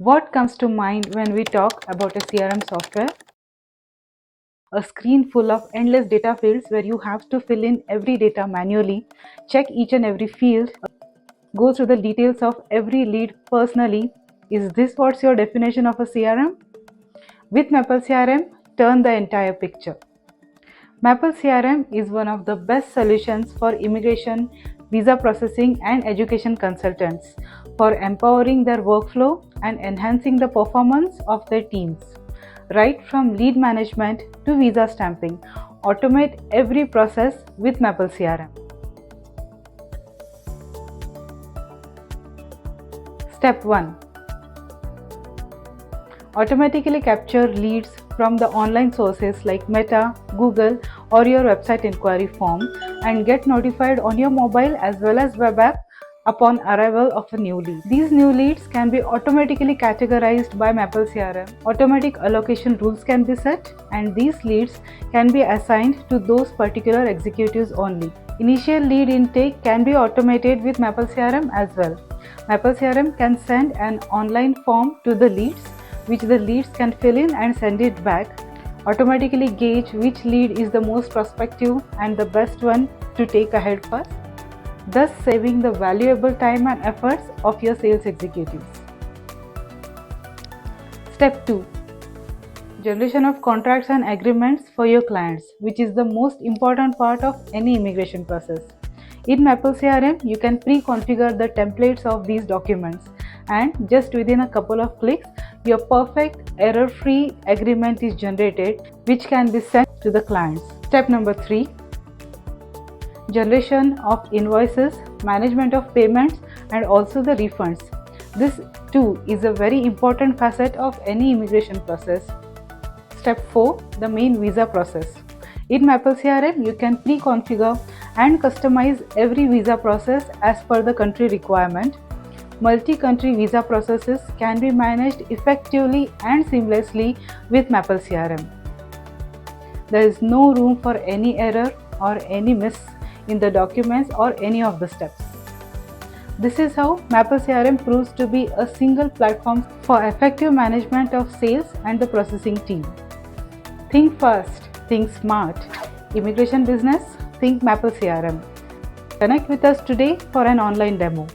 What comes to mind when we talk about a CRM software? A screen full of endless data fields where you have to fill in every data manually, check each and every field, go through the details of every lead personally. Is this what's your definition of a CRM? With Maple CRM, turn the entire picture. Maple CRM is one of the best solutions for immigration, visa processing, and education consultants for empowering their workflow and enhancing the performance of their teams. Right from lead management to visa stamping, automate every process with Maple CRM. Step 1. Automatically capture leads from the online sources like Meta, Google, or your website inquiry form and get notified on your mobile as well as web app upon arrival of a new lead. These new leads can be automatically categorized by Maple CRM. Automatic allocation rules can be set, and these leads can be assigned to those particular executives only. Initial lead intake can be automated with Maple CRM as well. Maple CRM can send an online form to the leads, which the leads can fill in and send it back. Automatically gauge which lead is the most prospective and the best one to take ahead first, thus saving the valuable time and efforts of your sales executives. Step 2. Generation of contracts and agreements for your clients, which is the most important part of any immigration process. In Maple CRM, you can pre-configure the templates of these documents, and just within a couple of clicks, your perfect error-free agreement is generated, which can be sent to the clients. Step number 3. Generation of invoices, management of payments, and also the refunds. This too is a very important facet of any immigration process. Step 4. The main visa process. In Maple CRM, you can pre-configure and customize every visa process as per the country requirement. Multi-country visa processes can be managed effectively and seamlessly with Maple CRM. There is no room for any error or any miss in the documents or any of the steps. This is how Maple CRM proves to be a single platform for effective management of sales and the processing team. Think fast, think smart. Immigration business, think Maple CRM. Connect with us today for an online demo.